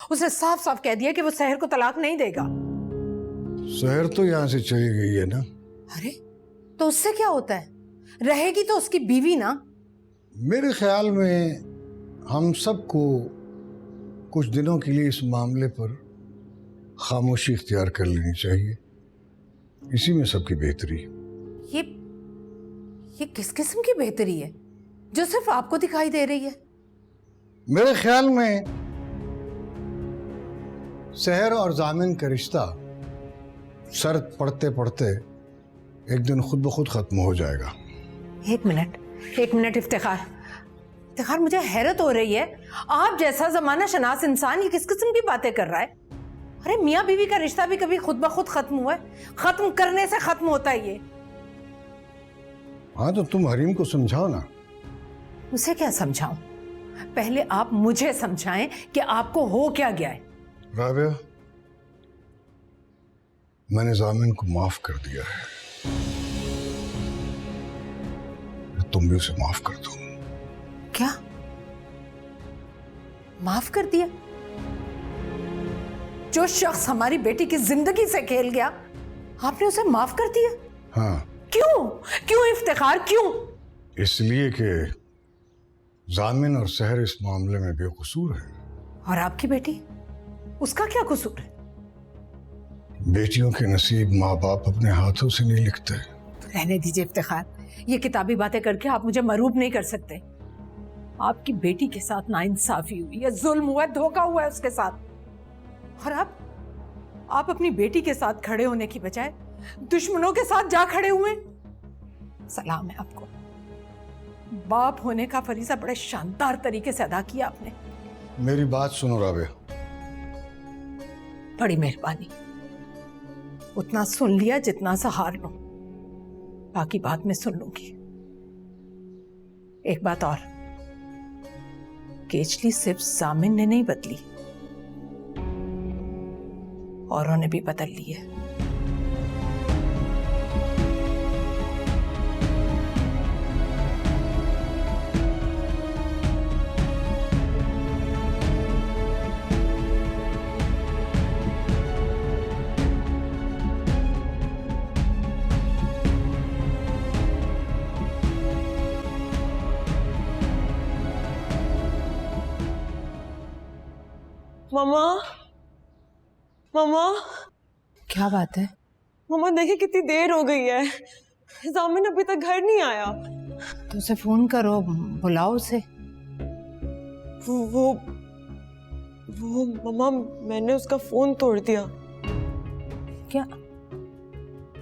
उसने साफ साफ कह दिया कि वो सहर को तलाक नहीं देगा। सहर तो यहाँ से चली गई है ना। अरे तो उससे क्या होता है, रहेगी तो उसकी बीवी ना। मेरे ख्याल में हम सबको कुछ दिनों के लिए इस मामले पर खामोशी इख्तियार कर लेनी चाहिए, इसी में सबकी बेहतरी। ये किस किस्म की बेहतरी है जो सिर्फ आपको दिखाई दे रही है? मेरे ख्याल में सहर और जामिन का रिश्ता शर्त पढ़ते पढ़ते एक दिन खुद ब खुद खत्म हो जाएगा। एक मिनट इफ्तिखार, मुझे हैरत हो रही है, आप जैसा जमाना शनास इंसान ये किस किस्म की बातें कर रहा है? अरे मियाँ बीवी का रिश्ता भी कभी खुद ब खुद खत्म हुआ है? खत्म करने से खत्म होता है ये। हाँ तो तुम हरीम को समझाओ ना। उसे क्या समझाऊं? पहले आप मुझे समझाएं कि आपको हो क्या गया है। राबिया, मैंने जामिन को माफ कर दिया है, तुम भी उसे माफ कर दो। क्या माफ कर दिया? जो शख्स हमारी बेटी की जिंदगी से खेल गया, आपने उसे माफ कर दिया? हाँ। क्यों इफ्तिखार, क्यों? इसलिए कि जामिन और सहर इस मामले में बेकसूर है। और आपकी बेटी, उसका क्या कसूर है? बेटियों के नसीब माँ बाप अपने हाथों से नहीं लिखते। रहने दीजिए इफ्तिखार, ये किताबी बातें करके आप मुझे मरूब नहीं कर सकते। आपकी बेटी के साथ नाइंसाफी हुई है, जुल्म हुआ है, धोखा हुआ है उसके साथ, और आप अपनी बेटी के साथ खड़े होने की बजाय दुश्मनों के साथ जा खड़े हुए। सलाम है आपको, बाप होने का फरीज़ा बड़े शानदार तरीके से अदा किया आपने। मेरी बात सुनो राबिया। बड़ी मेहरबानी, उतना सुन लिया जितना सहार लो, बाकी बात मैं सुन लूंगी। एक बात और, केचली सिर्फ जामिन ने नहीं बदली, औरों ने भी बदल ली है। मामा, मामा, क्या बात है? मामा देखिए कितनी देर हो गई है, जामिन अभी तक घर नहीं आया। तो उसे फोन करो, बुलाओ उसे। वो मामा, मैंने उसका फोन तोड़ दिया। क्या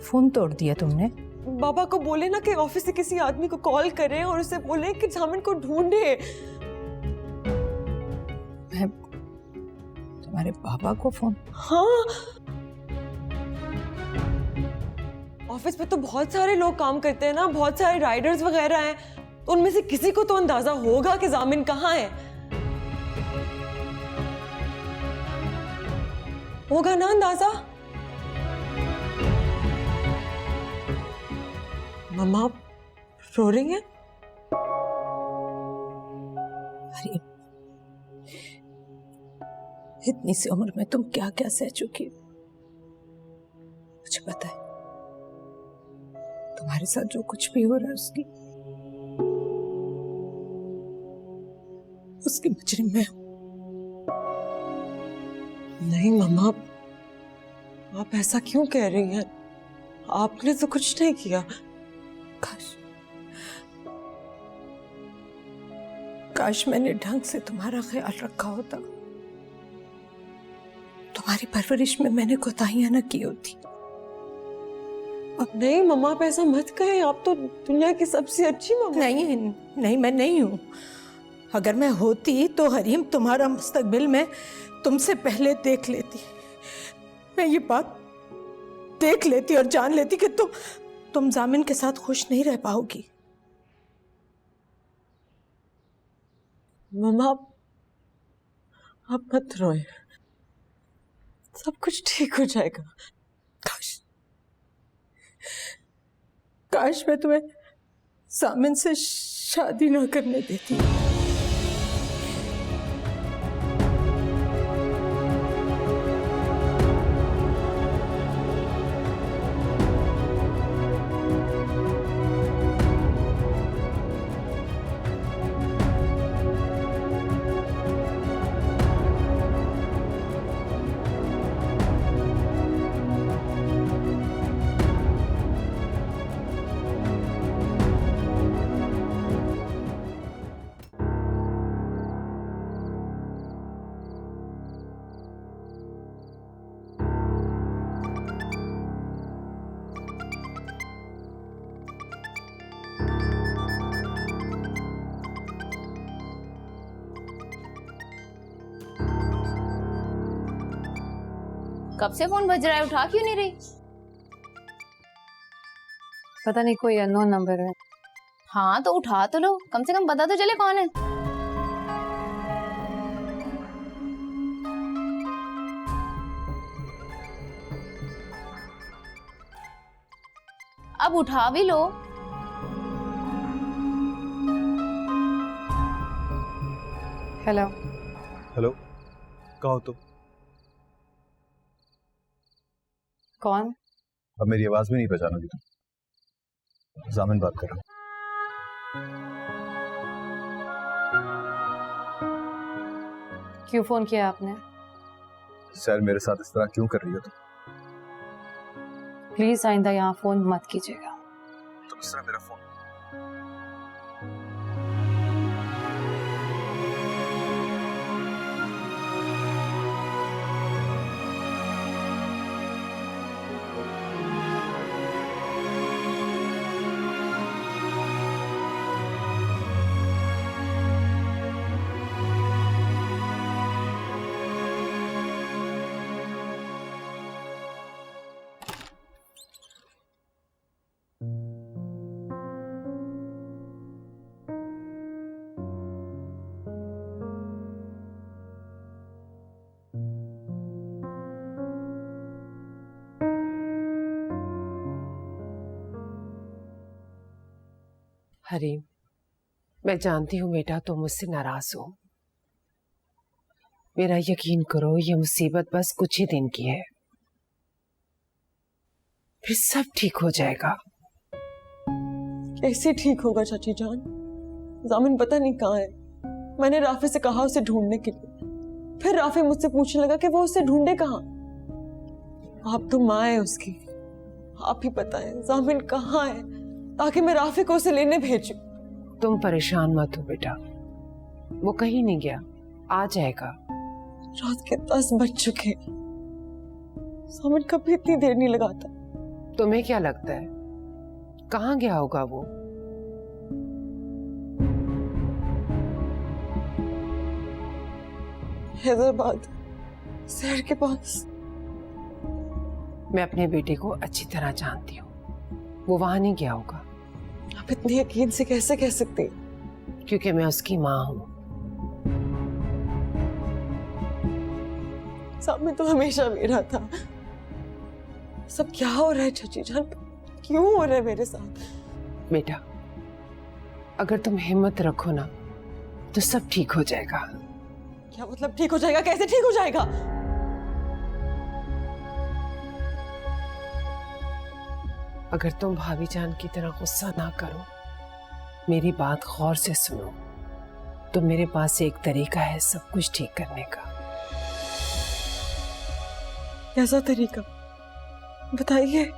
फोन तोड़ दिया तुमने? बाबा को बोले ना कि ऑफिस से किसी आदमी को कॉल करें और उसे बोले कि जामिन को ढूंढे। तुम्हारे पापा को फोन? हाँ, ऑफिस में तो बहुत सारे लोग काम करते हैं ना, बहुत सारे राइडर्स वगैरह हैं, तो उनमें से किसी को तो अंदाजा होगा कि जामिन कहाँ है। होगा ना अंदाजा? मम्मा रो रही हैं? अरे इतनी सी उम्र में तुम क्या क्या सह चुकी हो, मुझे पता है। तुम्हारे साथ जो कुछ भी हो रहा है उसकी मुजरिम मैं हूं। नहीं मम्मा, आप ऐसा क्यों कह रही हैं? आपने तो कुछ नहीं किया। काश मैंने ढंग से तुम्हारा ख्याल रखा होता, तुम्हारी परवरिश में मैंने कोताहियां न की होती। अब नहीं मम्मा, आप ऐसा मत कहें, आप तो दुनिया की सबसे अच्छी मम्मा। नहीं, मैं नहीं हूं। अगर मैं होती तो हरीम तुम्हारा मुस्तकबिल में तुमसे पहले देख लेती। मैं ये बात देख लेती और जान लेती कि तुम जामिन के साथ खुश नहीं रह पाओगी। मम्मा आप मत रोए, सब कुछ ठीक हो जाएगा। काश मैं तुम्हें जामिन से शादी ना करने देती। कब से फोन बज रहा है, उठा क्यों नहीं रही? पता नहीं, कोई अननोन नंबर है। हाँ तो उठा तो लो, कम से कम पता तो चले कौन है। अब उठा भी लो। हेलो। हेलो, कहाँ हो तुम? कौन? अब मेरी आवाज भी नहीं पहचानोगी तुम। जामिन बात कर रहा हूँ। क्यों फोन किया आपने? सर, मेरे साथ इस तरह क्यों कर रही हो तुम? प्लीज आइंदा यहाँ फोन मत कीजिएगा। तुम इस तरह मेरा फोन हरीम, मैं जानती हूँ बेटा तुम मुझसे नाराज हो। मेरा यकीन करो, ये मुसीबत बस कुछ ही दिन की है, फिर सब ठीक हो जाएगा। कैसे ठीक होगा चाची जान? जामिन पता नहीं कहाँ है। मैंने राफे से कहा उसे ढूंढने के लिए, फिर राफे मुझसे पूछने लगा कि वो उसे ढूंढे कहाँ। आप तो माँ है उसकी, आप ही बताएं जामिन कहाँ है ताकि मैं राफे को उसे लेने भेजूं। तुम परेशान मत हो बेटा, वो कहीं नहीं गया, आ जाएगा। रात के 10 बज चुके, जामिन कभी इतनी देर नहीं लगाता। तुम्हें क्या लगता है कहाँ गया होगा वो? हैदराबाद शहर के पास। मैं अपने बेटे को अच्छी तरह जानती हूँ, वो वहां नहीं गया होगा। आप इतने यकीन से कैसे कह सकते हैं? क्योंकि मैं उसकी माँ हूँ। सामने तो हमेशा मेरा था। सब क्या हो रहा है चाची जान? क्यों हो रहा है मेरे साथ? बेटा, अगर तुम हिम्मत रखो ना तो सब ठीक हो जाएगा। क्या मतलब ठीक हो जाएगा? कैसे ठीक हो जाएगा? अगर तुम भाभी जान की तरह गुस्सा ना करो, मेरी बात गौर से सुनो, तो मेरे पास एक तरीका है सब कुछ ठीक करने का। कैसा तरीका बताइए।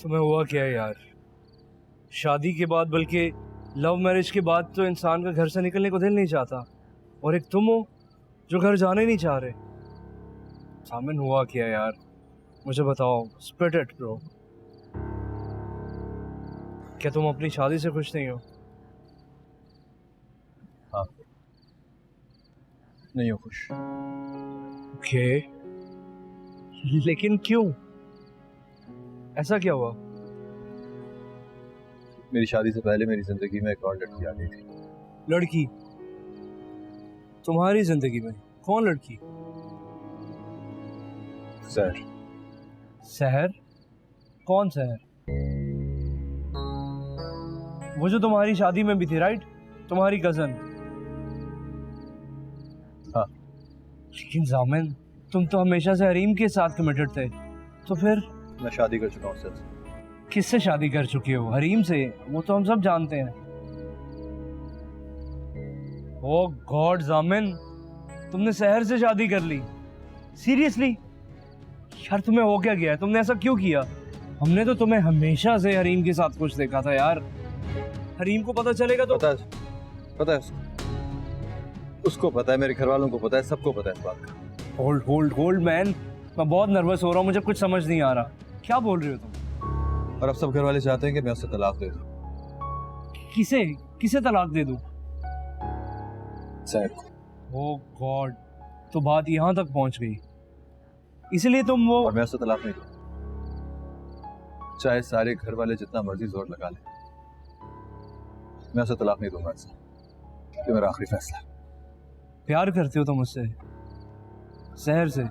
तुम्हें हुआ क्या है यार? शादी के बाद, बल्कि लव मैरिज के बाद तो इंसान का घर से निकलने को दिल नहीं चाहता, और एक तुम हो जो घर जाने नहीं चाह रहे। सामन हुआ क्या यार, मुझे बताओ। Split it bro. क्या तुम अपनी शादी से खुश नहीं हो? हाँ, नहीं हो खुश। ओके, लेकिन क्यों? ऐसा क्या हुआ? मेरी शादी से पहले मेरी जिंदगी में एक और लड़की आ गई थी। लड़की? तुम्हारी जिंदगी में कौन लड़की? सहर। सहर? कौन सहर? वो जो तुम्हारी शादी में भी थी, राइट? तुम्हारी कजन। हाँ। लेकिन जामिन, तुम तो हमेशा से हरीम के साथ कमिटेड थे, तो फिर? मैं शादी कर चुका हूँ सर। किससे शादी कर चुके हो? हरीम से, वो तो हम सब जानते हैं। ओह गॉड जामिन, तुमने सहर से शादी कर ली? सीरियसली? यार तुम्हें हो क्या गया है? तुमने ऐसा क्यों किया? हमने तो तुम्हें हमेशा से हरीम के साथ कुछ देखा था यार। हरीम को पता चलेगा तो पता है उसको पता है, मेरे घर वालों को पता है, सबको पता है इस बात का। होल्ड मैन, मैं बहुत नर्वस हो रहा हूँ, मुझे कुछ समझ नहीं आ रहा। क्या बोल रहे हो तुम? और अब सब घर वाले चाहते हैं कि मैं उससे तलाक दे दूं। किसे तलाक दे दूं? सैड को। ओह गॉड, तो बात यहाँ तक पहुंच गई। इसलिए तुम वो और मैं उससे तलाक नहीं दूं, चाहे सारे घर वाले जितना मर्जी जोर लगा ले, मैं उससे तलाक नहीं दूंगा। ये मेरा आखिरी फैसला है। प्यार करते हो तुम मुझसे, सहर से?